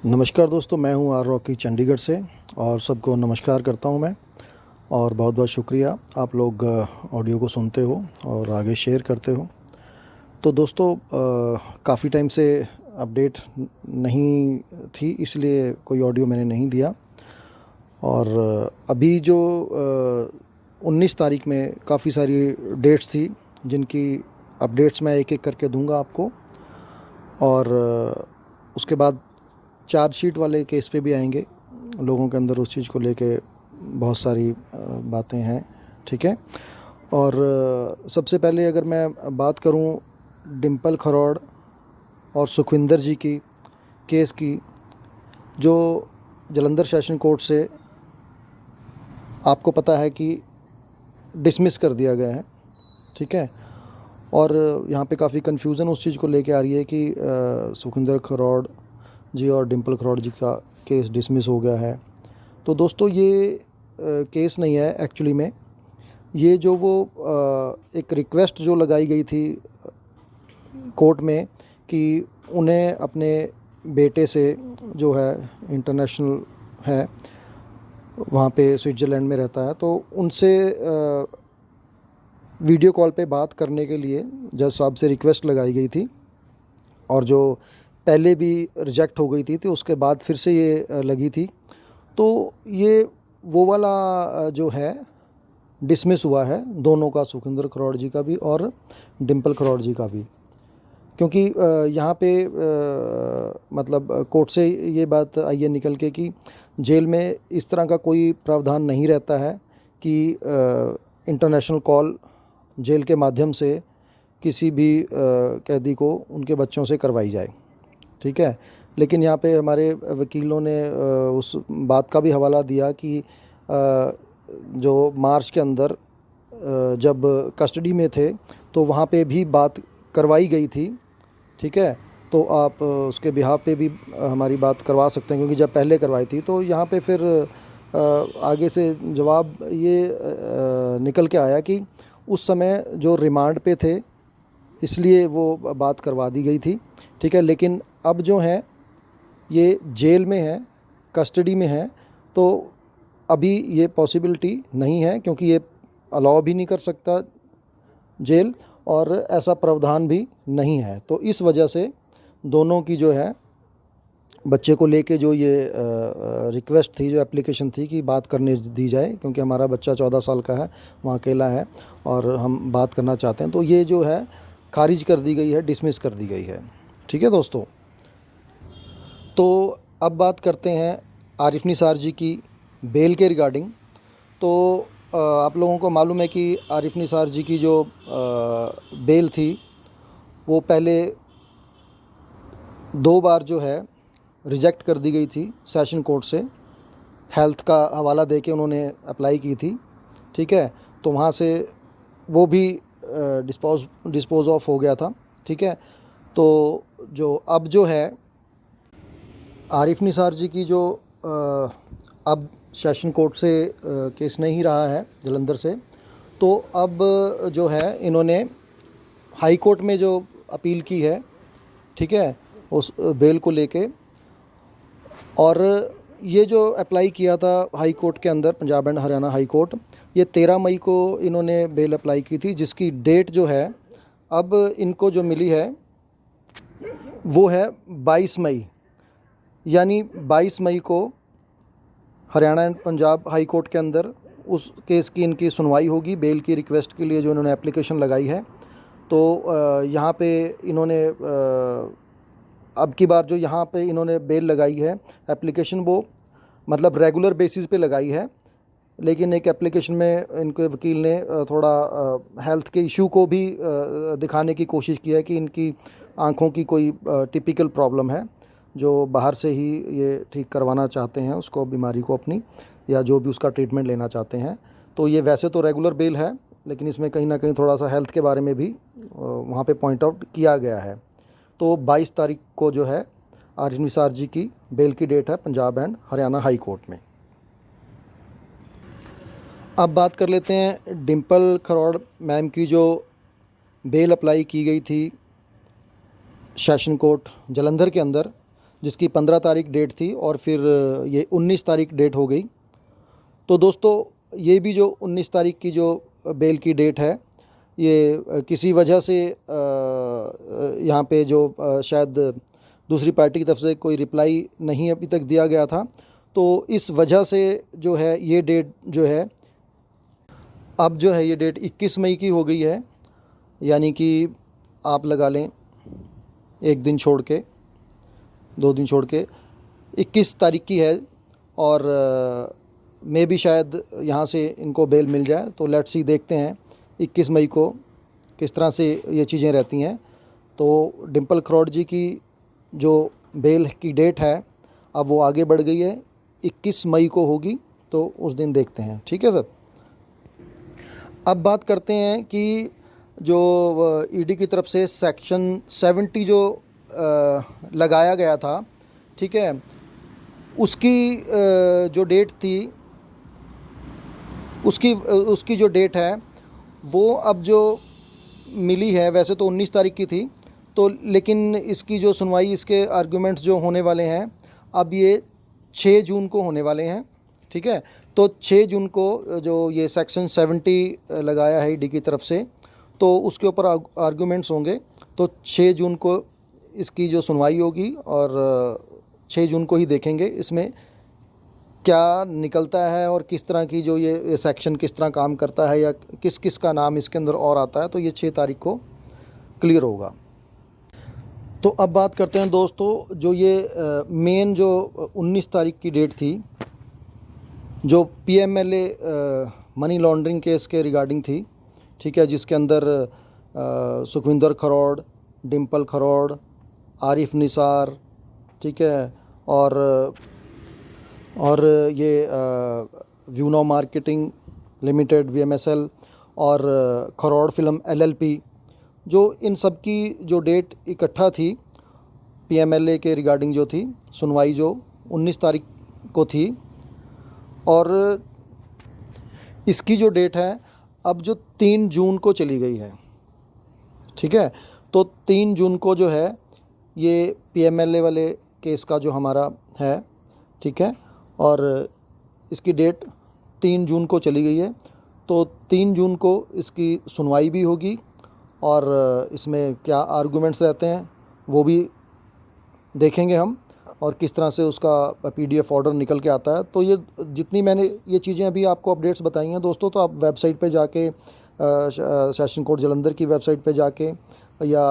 नमस्कार दोस्तों, मैं हूं आर रॉकी चंडीगढ़ से और सबको नमस्कार करता हूं मैं। और बहुत बहुत शुक्रिया आप लोग ऑडियो को सुनते हो और आगे शेयर करते हो। तो दोस्तों, काफ़ी टाइम से अपडेट नहीं थी, इसलिए कोई ऑडियो मैंने नहीं दिया। और अभी जो 19 तारीख में काफ़ी सारी डेट्स थी जिनकी अपडेट्स मैं एक एक करके दूंगा आपको। और उसके बाद चार्जशीट वाले केस पे भी आएंगे। लोगों के अंदर उस चीज़ को लेके बहुत सारी बातें हैं, ठीक है। और सबसे पहले अगर मैं बात करूं डिम्पल खरौड़ और सुखविंदर जी की केस की, जो जालंधर सेशन कोर्ट से आपको पता है कि डिसमिस कर दिया गया है, ठीक है। और यहाँ पे काफ़ी कन्फ्यूज़न उस चीज़ को लेके आ रही है कि सुखविंदर खरौड़ जी और डिम्पल खरौड़ जी का केस डिसमिस हो गया है। तो दोस्तों, ये केस नहीं है एक्चुअली में। ये जो वो एक रिक्वेस्ट जो लगाई गई थी कोर्ट में कि उन्हें अपने बेटे से, जो है इंटरनेशनल है, वहाँ पे स्विट्ज़रलैंड में रहता है, तो उनसे वीडियो कॉल पे बात करने के लिए जज साहब से रिक्वेस्ट लगाई गई थी। और जो पहले भी रिजेक्ट हो गई थी, तो उसके बाद फिर से ये लगी थी। तो ये वो वाला जो है डिसमिस हुआ है दोनों का, सुखविंदर खरौड़ जी का भी और डिम्पल खरौड़ जी का भी। क्योंकि यहाँ पे मतलब कोर्ट से ये बात आई है निकल के कि जेल में इस तरह का कोई प्रावधान नहीं रहता है कि इंटरनेशनल कॉल जेल के माध्यम से किसी भी कैदी को उनके बच्चों से करवाई जाए, ठीक है। लेकिन यहाँ पे हमारे वकीलों ने उस बात का भी हवाला दिया कि जो मार्च के अंदर जब कस्टडी में थे तो वहाँ पे भी बात करवाई गई थी, ठीक है। तो आप उसके बिहाफ पे भी हमारी बात करवा सकते हैं, क्योंकि जब पहले करवाई थी। तो यहाँ पे फिर आगे से जवाब ये निकल के आया कि उस समय जो रिमांड पे थे इसलिए वो बात करवा दी गई थी, ठीक है। लेकिन अब जो है ये जेल में है, कस्टडी में है, तो अभी ये पॉसिबिलिटी नहीं है, क्योंकि ये अलाउ भी नहीं कर सकता जेल, और ऐसा प्रावधान भी नहीं है। तो इस वजह से दोनों की जो है बच्चे को लेके जो ये रिक्वेस्ट थी, जो एप्लीकेशन थी कि बात करने दी जाए, क्योंकि हमारा बच्चा 14 साल का है, वहाँ अकेला है और हम बात करना चाहते हैं, तो ये जो है खारिज कर दी गई है, डिसमिस कर दी गई है, ठीक है दोस्तों। तो अब बात करते हैं आरिफ निसार जी की बेल के रिगार्डिंग। तो आप लोगों को मालूम है कि आरिफ निसार जी की जो बेल थी वो पहले 2 बार जो है रिजेक्ट कर दी गई थी सेशन कोर्ट से। हेल्थ का हवाला दे के उन्होंने अप्लाई की थी, ठीक है। तो वहाँ से वो भी डिस्पोज ऑफ हो गया था, ठीक है। तो जो अब जो है आरिफ निसार जी की जो अब सेशन कोर्ट से केस नहीं रहा है जालंधर से, तो अब जो है इन्होंने हाई कोर्ट में जो अपील की है, ठीक है, उस बेल को लेके। और ये जो अप्लाई किया था हाई कोर्ट के अंदर, Punjab and Haryana high court, ये 13 मई को इन्होंने बेल अप्लाई की थी, जिसकी डेट जो है अब इनको जो मिली है वो है 22 मई। यानी 22 मई को Haryana and Punjab high court के अंदर उस केस की इनकी सुनवाई होगी, बेल की रिक्वेस्ट के लिए जो इन्होंने एप्लीकेशन लगाई है। तो यहाँ पे इन्होंने अब की बार जो यहाँ पे इन्होंने बेल लगाई है एप्लीकेशन, वो मतलब रेगुलर बेसिस पे लगाई है, लेकिन एक एप्लीकेशन में इनके वकील ने थोड़ा हेल्थ के इशू को भी दिखाने की कोशिश की है कि इनकी आँखों की कोई टिपिकल प्रॉब्लम है, जो बाहर से ही ये ठीक करवाना चाहते हैं उसको, बीमारी को अपनी, या जो भी उसका ट्रीटमेंट लेना चाहते हैं। तो ये वैसे तो रेगुलर बेल है, लेकिन इसमें कहीं ना कहीं थोड़ा सा हेल्थ के बारे में भी वहाँ पे पॉइंट आउट किया गया है। तो 22 तारीख को जो है आरिफ निसार जी की बेल की डेट है Punjab and Haryana high court में। अब बात कर लेते हैं डिम्पल खरौड़ मैम की, जो बेल अप्लाई की गई थी सेशन कोर्ट जालंधर के अंदर। जिसकी 15 तारीख डेट थी और फिर ये 19 तारीख डेट हो गई। तो दोस्तों ये भी जो 19 तारीख की जो बेल की डेट है, ये किसी वजह से यहाँ पे जो शायद दूसरी पार्टी की तरफ से कोई रिप्लाई नहीं अभी तक दिया गया था, तो इस वजह से जो है ये डेट जो है अब जो है ये डेट 21 मई की हो गई है। यानी कि आप लगा लें 1 दिन छोड़ के, 2 दिन छोड़ के 21 तारीख की है। और मे भी शायद यहाँ से इनको बेल मिल जाए। तो लेट्स सी, देखते हैं 21 मई को किस तरह से ये चीज़ें रहती हैं। तो डिम्पल खरौड़ जी की जो बेल की डेट है अब वो आगे बढ़ गई है, 21 मई को होगी। तो उस दिन देखते हैं, ठीक है सर। अब बात करते हैं कि जो ईडी की तरफ से सेक्शन 70 जो लगाया गया था, ठीक है, उसकी जो डेट थी, उसकी जो डेट है वो अब जो मिली है, वैसे तो 19 तारीख की थी, तो लेकिन इसकी जो सुनवाई, इसके आर्गूमेंट्स जो होने वाले हैं अब ये 6 जून को होने वाले हैं, ठीक है। तो 6 जून को जो ये सेक्शन 70 लगाया है ईडी की तरफ से, तो उसके ऊपर आर्गूमेंट्स होंगे। तो 6 जून को इसकी जो सुनवाई होगी और 6 जून को ही देखेंगे इसमें क्या निकलता है और किस तरह की जो ये सेक्शन किस तरह काम करता है या किस किस का नाम इसके अंदर और आता है। तो ये 6 तारीख को क्लियर होगा। तो अब बात करते हैं दोस्तों, जो ये मेन जो 19 तारीख की डेट थी, जो पीएमएलए मनी लॉन्ड्रिंग केस के रिगार्डिंग थी, ठीक है, जिसके अंदर सुखविंदर खरौड़, डिम्पल खरौड़, आरिफ निसार, ठीक है, और ये व्यूनो मार्केटिंग लिमिटेड वीएमएसएल और खरौड़ फिल्म एलएलपी, जो इन सब की जो डेट इकट्ठा थी पीएमएलए के रिगार्डिंग जो थी, सुनवाई जो 19 तारीख को थी। और इसकी जो डेट है अब जो 3 जून को चली गई है, ठीक है। तो 3 जून को जो है ये पीएमएलए वाले केस का जो हमारा है, ठीक है, और इसकी डेट 3 जून को चली गई है। तो 3 जून को इसकी सुनवाई भी होगी और इसमें क्या आर्गूमेंट्स रहते हैं वो भी देखेंगे हम, और किस तरह से उसका पीडीएफ ऑर्डर निकल के आता है। तो ये जितनी मैंने ये चीज़ें अभी आपको अपडेट्स बताई हैं दोस्तों, तो आप वेबसाइट पे जाके सेशन कोर्ट जालंधर की वेबसाइट पे जाके या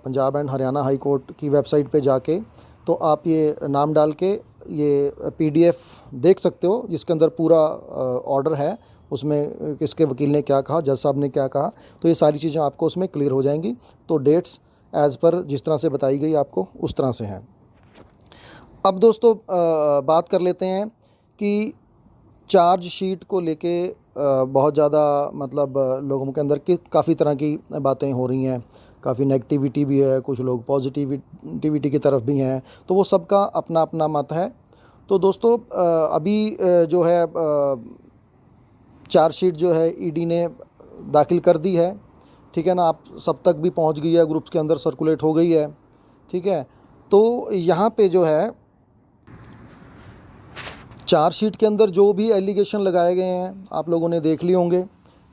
Punjab and Haryana high court की वेबसाइट पे जाके तो आप ये नाम डाल के ये पीडीएफ देख सकते हो, जिसके अंदर पूरा ऑर्डर है, उसमें किसके वकील ने क्या कहा, जज साहब ने क्या कहा। तो ये सारी चीज़ें आपको उसमें क्लियर हो जाएंगी। तो डेट्स एज़ पर जिस तरह से बताई गई आपको उस तरह से हैं। अब दोस्तों बात कर लेते हैं कि चार्जशीट को लेके बहुत ज़्यादा मतलब लोगों के अंदर की काफ़ी तरह की बातें हो रही हैं, काफ़ी नेगेटिविटी भी है, कुछ लोग पॉजिटिविटी की तरफ भी हैं। तो वो सबका अपना अपना मत है। तो दोस्तों अभी जो है चार्जशीट जो है ईडी ने दाखिल कर दी है, ठीक है ना, आप सब तक भी पहुंच गई है, ग्रुप्स के अंदर सर्कुलेट हो गई है, ठीक है। तो यहाँ पे जो है चार्जशीट के अंदर जो भी एलिगेशन लगाए गए हैं आप लोगों ने देख लिए होंगे,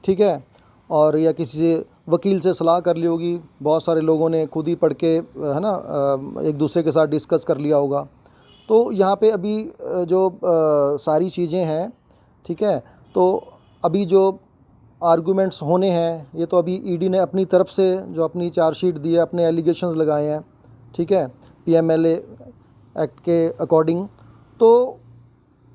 ठीक है, और या किसी से वकील से सलाह कर ली होगी, बहुत सारे लोगों ने खुद ही पढ़ के, है ना, एक दूसरे के साथ डिस्कस कर लिया होगा। तो यहाँ पे अभी जो सारी चीज़ें हैं, ठीक है, तो अभी जो आर्गूमेंट्स होने हैं ये तो अभी ईडी ने अपनी तरफ से जो अपनी चार्जशीट दी है, अपने एलिगेशंस लगाए हैं, ठीक है, पीएमएलए एक्ट के अकॉर्डिंग। तो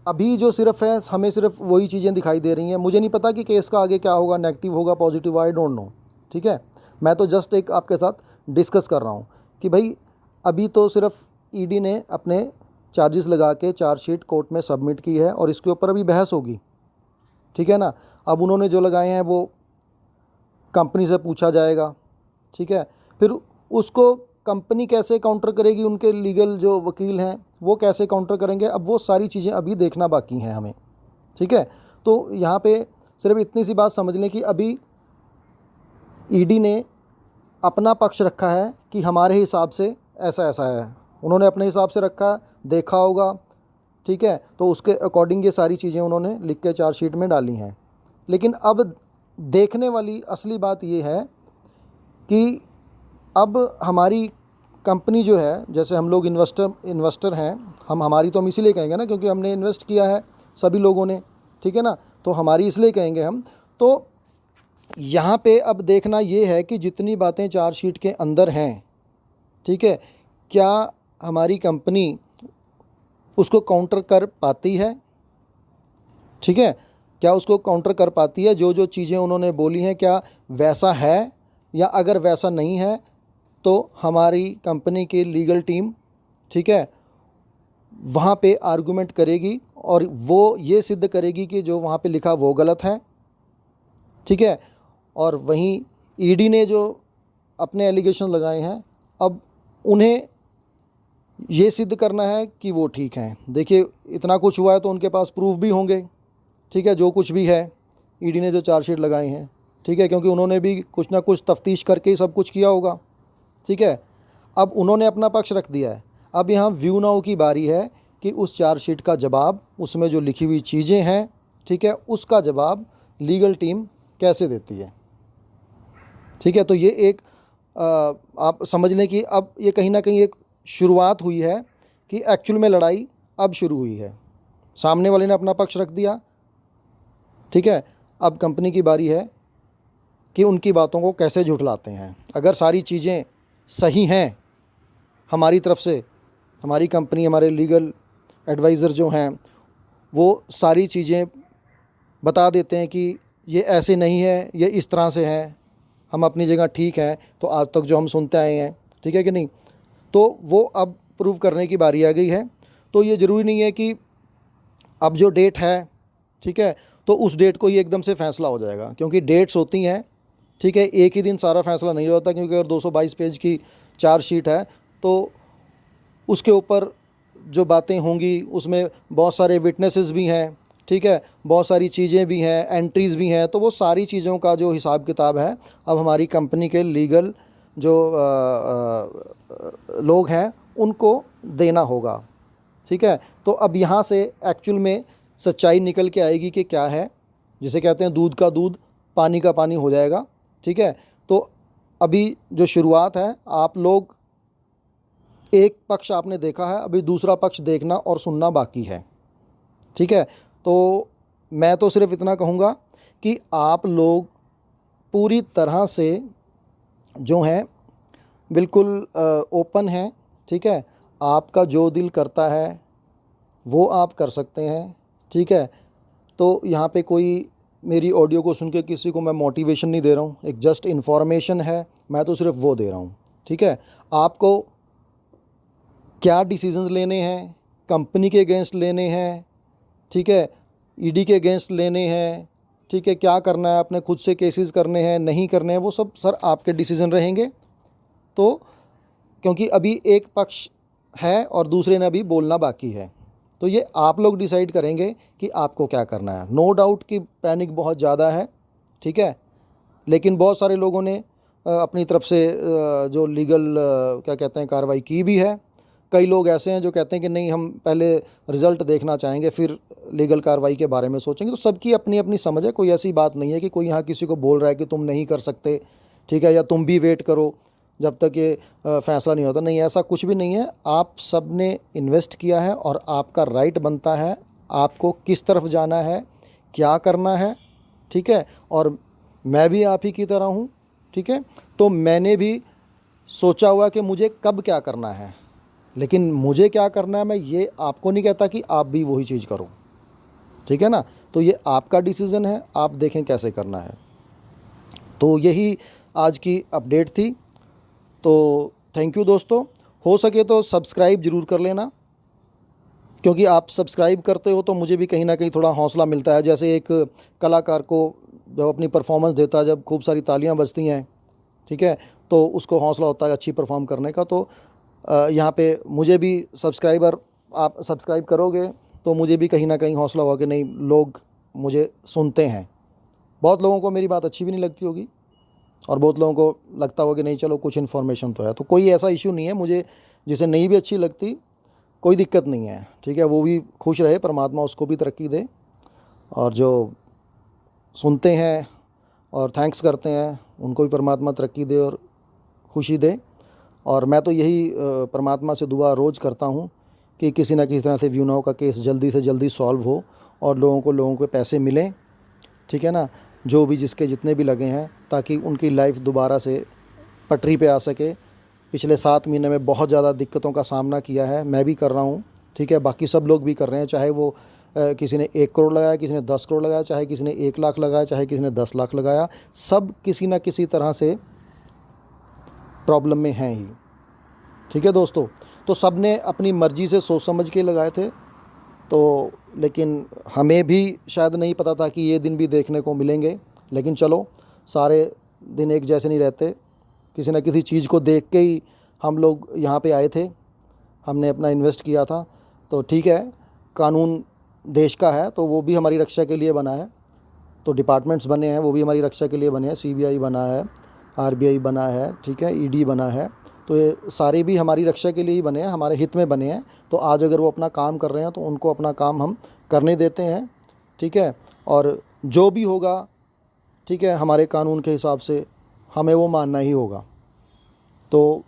अभी जो सिर्फ है, हमें सिर्फ वही चीज़ें दिखाई दे रही हैं। मुझे नहीं पता कि केस का आगे क्या होगा, नेगेटिव होगा, पॉजिटिव, आई डोंट नो, ठीक है। मैं तो जस्ट एक आपके साथ डिस्कस कर रहा हूँ कि भाई अभी तो सिर्फ ईडी ने अपने चार्जेस लगा के चार्जशीट कोर्ट में सबमिट की है और इसके ऊपर अभी बहस होगी, ठीक है ना। अब उन्होंने जो लगाए हैं वो कंपनी से पूछा जाएगा, ठीक है, फिर उसको कंपनी कैसे काउंटर करेगी, उनके लीगल जो वकील हैं वो कैसे काउंटर करेंगे, अब वो सारी चीज़ें अभी देखना बाकी हैं हमें, ठीक है। तो यहाँ पे सिर्फ इतनी सी बात समझ लें कि अभी ईडी ने अपना पक्ष रखा है कि हमारे हिसाब से ऐसा ऐसा है, उन्होंने अपने हिसाब से रखा, देखा होगा, ठीक है, तो उसके अकॉर्डिंग ये सारी चीज़ें उन्होंने लिख के चार्जशीट में डाली हैं। लेकिन अब देखने वाली असली बात ये है कि अब हमारी कंपनी जो है, जैसे हम लोग इन्वेस्टर हैं, हमारी तो हम इसीलिए कहेंगे ना क्योंकि हमने इन्वेस्ट किया है सभी लोगों ने, ठीक है ना, तो हमारी इसलिए कहेंगे हम। तो यहाँ पे अब देखना ये है कि जितनी बातें चार्जशीट के अंदर हैं, ठीक है, क्या हमारी कंपनी उसको काउंटर कर पाती है, ठीक है, क्या उसको काउंटर कर पाती है, जो जो चीज़ें उन्होंने बोली हैं क्या वैसा है, या अगर वैसा नहीं है तो हमारी कंपनी की लीगल टीम, ठीक है, वहाँ पे आर्गुमेंट करेगी और वो ये सिद्ध करेगी कि जो वहाँ पे लिखा वो गलत है, ठीक है। और वहीं ईडी ने जो अपने एलिगेशन लगाए हैं, अब उन्हें ये सिद्ध करना है कि वो ठीक हैं। देखिए इतना कुछ हुआ है तो उनके पास प्रूफ भी होंगे, ठीक है, जो कुछ भी है ईडी ने जो चार्जशीट लगाई हैं, ठीक है, क्योंकि उन्होंने भी कुछ ना कुछ तफ्तीश करके ही सब कुछ किया होगा, ठीक है। अब उन्होंने अपना पक्ष रख दिया है, अब यहाँ व्यू नाउ की बारी है कि उस चार्जशीट का जवाब, उसमें जो लिखी हुई चीज़ें हैं, ठीक है, उसका जवाब लीगल टीम कैसे देती है, ठीक है। तो ये एक आप समझ लें कि अब ये कहीं ना कहीं एक शुरुआत हुई है कि एक्चुअल में लड़ाई अब शुरू हुई है। सामने वाले ने अपना पक्ष रख दिया, ठीक है, अब कंपनी की बारी है कि उनकी बातों को कैसे झुठलाते हैं। अगर सारी चीज़ें सही हैं हमारी तरफ से, हमारी कंपनी, हमारे लीगल एडवाइज़र जो हैं वो सारी चीज़ें बता देते हैं कि ये ऐसे नहीं है, ये इस तरह से है, हम अपनी जगह ठीक हैं, तो आज तक जो हम सुनते आए हैं, ठीक है कि नहीं, तो वो अब प्रूव करने की बारी आ गई है। तो ये ज़रूरी नहीं है कि अब जो डेट है, ठीक है, तो उस डेट को ही एकदम से फ़ैसला हो जाएगा, क्योंकि डेट्स होती हैं, ठीक है, एक ही दिन सारा फ़ैसला नहीं होता, क्योंकि अगर 222 पेज की चार्जशीट है तो उसके ऊपर जो बातें होंगी उसमें बहुत सारे विटनेसेस भी हैं, ठीक है, बहुत सारी चीज़ें भी हैं, एंट्रीज़ भी हैं, तो वो सारी चीज़ों का जो हिसाब किताब है अब हमारी कंपनी के लीगल जो लोग हैं उनको देना होगा, ठीक है। तो अब यहाँ से एक्चुअल में सच्चाई निकल के आएगी कि क्या है, जिसे कहते हैं दूध का दूध पानी का पानी हो जाएगा, ठीक है। तो अभी जो शुरुआत है, आप लोग एक पक्ष आपने देखा है, अभी दूसरा पक्ष देखना और सुनना बाकी है, ठीक है। तो मैं तो सिर्फ इतना कहूँगा कि आप लोग पूरी तरह से जो हैं बिल्कुल ओपन हैं, ठीक है, आपका जो दिल करता है वो आप कर सकते हैं, ठीक है। तो यहाँ पे कोई मेरी ऑडियो को सुन के किसी को मैं मोटिवेशन नहीं दे रहा हूँ, एक जस्ट इन्फॉर्मेशन है, मैं तो सिर्फ वो दे रहा हूँ, ठीक है। आपको क्या डिसीजंस लेने हैं, कंपनी के अगेंस्ट लेने हैं, ठीक है, ईडी के अगेंस्ट लेने हैं, ठीक है, क्या करना है, अपने खुद से केसेस करने हैं, नहीं करने हैं, वो सब सर आपके डिसीज़न रहेंगे। तो क्योंकि अभी एक पक्ष है और दूसरे ने अभी बोलना बाकी है, तो ये आप लोग डिसाइड करेंगे कि आपको क्या करना है। नो डाउट कि पैनिक बहुत ज़्यादा है, ठीक है, लेकिन बहुत सारे लोगों ने अपनी तरफ से जो लीगल क्या कहते हैं कार्रवाई की भी है। कई लोग ऐसे हैं जो कहते हैं कि नहीं, हम पहले रिज़ल्ट देखना चाहेंगे फिर लीगल कार्रवाई के बारे में सोचेंगे। तो सबकी अपनी अपनी समझ है, कोई ऐसी बात नहीं है कि कोई यहाँ किसी को बोल रहा है कि तुम नहीं कर सकते, ठीक है, या तुम भी वेट करो जब तक ये फ़ैसला नहीं होता। नहीं, ऐसा कुछ भी नहीं है। आप सब ने इन्वेस्ट किया है और आपका राइट बनता है आपको किस तरफ जाना है, क्या करना है, ठीक है। और मैं भी आप ही की तरह हूँ, ठीक है, तो मैंने भी सोचा हुआ कि मुझे कब क्या करना है, लेकिन मुझे क्या करना है मैं ये आपको नहीं कहता कि आप भी वही चीज़ करो, ठीक है ना। तो ये आपका डिसीज़न है, आप देखें कैसे करना है। तो यही आज की अपडेट थी। तो थैंक यू दोस्तों, हो सके तो सब्सक्राइब ज़रूर कर लेना, क्योंकि आप सब्सक्राइब करते हो तो मुझे भी कहीं ना कहीं थोड़ा हौसला मिलता है। जैसे एक कलाकार को जब अपनी परफॉर्मेंस देता है, जब खूब सारी तालियां बजती हैं, ठीक है, तो उसको हौसला होता है अच्छी परफॉर्म करने का। तो यहाँ पे मुझे भी आप सब्सक्राइब करोगे तो मुझे भी कहीं ना कहीं हौसला होगा कि नहीं, लोग मुझे सुनते हैं। बहुत लोगों को मेरी बात अच्छी भी नहीं लगती होगी और बहुत लोगों को लगता होगा कि नहीं चलो कुछ इन्फॉर्मेशन तो है। तो कोई ऐसा इशू नहीं है, मुझे जिसे नहीं भी अच्छी लगती कोई दिक्कत नहीं है, ठीक है, वो भी खुश रहे, परमात्मा उसको भी तरक्की दे। और जो सुनते हैं और थैंक्स करते हैं उनको भी परमात्मा तरक्की दे और खुशी दे। और मैं तो यही परमात्मा से दुआ रोज़ करता हूँ कि किसी ना किसी तरह से व्यूनाव का केस जल्दी से जल्दी सॉल्व हो और लोगों को पैसे मिलें, ठीक है ना, जो भी जिसके जितने भी लगे हैं, ताकि उनकी लाइफ दोबारा से पटरी पे आ सके। पिछले 7 महीने में बहुत ज़्यादा दिक्कतों का सामना किया है, मैं भी कर रहा हूँ, ठीक है, बाकी सब लोग भी कर रहे हैं, चाहे वो किसी ने 1 करोड़ लगाया, किसी ने 10 करोड़ लगाया, चाहे किसी ने 1 लाख लगाया, चाहे किसी ने 10 लाख लगाया, सब किसी ना किसी तरह से प्रॉब्लम में हैं ही, ठीक है दोस्तों। तो सब ने अपनी मर्ज़ी से सोच समझ के लगाए थे, तो लेकिन हमें भी शायद नहीं पता था कि ये दिन भी देखने को मिलेंगे। लेकिन चलो, सारे दिन एक जैसे नहीं रहते, किसी न किसी चीज़ को देख के ही हम लोग यहाँ पे आए थे, हमने अपना इन्वेस्ट किया था। तो ठीक है, कानून देश का है तो वो भी हमारी रक्षा के लिए बना है, तो डिपार्टमेंट्स बने हैं वो भी हमारी रक्षा के लिए बने हैं, सीबीआई बना है, आरबीआई बना है, ठीक है, ईडी बना है, तो ये सारे भी हमारी रक्षा के लिए ही बने हैं, हमारे हित में बने हैं। तो आज अगर वो अपना काम कर रहे हैं तो उनको अपना काम हम करने देते हैं, ठीक है। और जो भी होगा, ठीक है, हमारे कानून के हिसाब से हमें वो मानना ही होगा। तो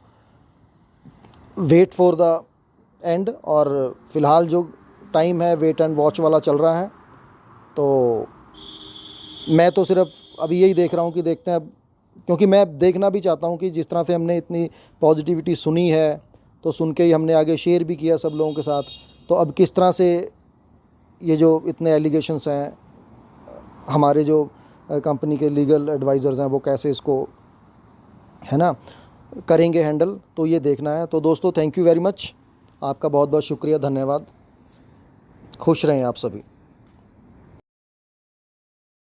वेट फॉर द एंड, और फ़िलहाल जो टाइम है वेट एंड वॉच वाला चल रहा है। तो मैं तो सिर्फ अभी यही देख रहा हूँ कि देखते हैं अब, क्योंकि मैं देखना भी चाहता हूँ कि जिस तरह से हमने इतनी पॉजिटिविटी सुनी है, तो सुन के ही हमने आगे शेयर भी किया सब लोगों के साथ। तो अब किस तरह से ये जो इतने एलिगेशंस हैं, हमारे जो कंपनी के लीगल एडवाइज़र्स हैं वो कैसे इसको, है ना, करेंगे हैंडल, तो ये देखना है। तो दोस्तों, थैंक यू वेरी मच, आपका बहुत बहुत शुक्रिया, धन्यवाद, खुश रहें आप सभी।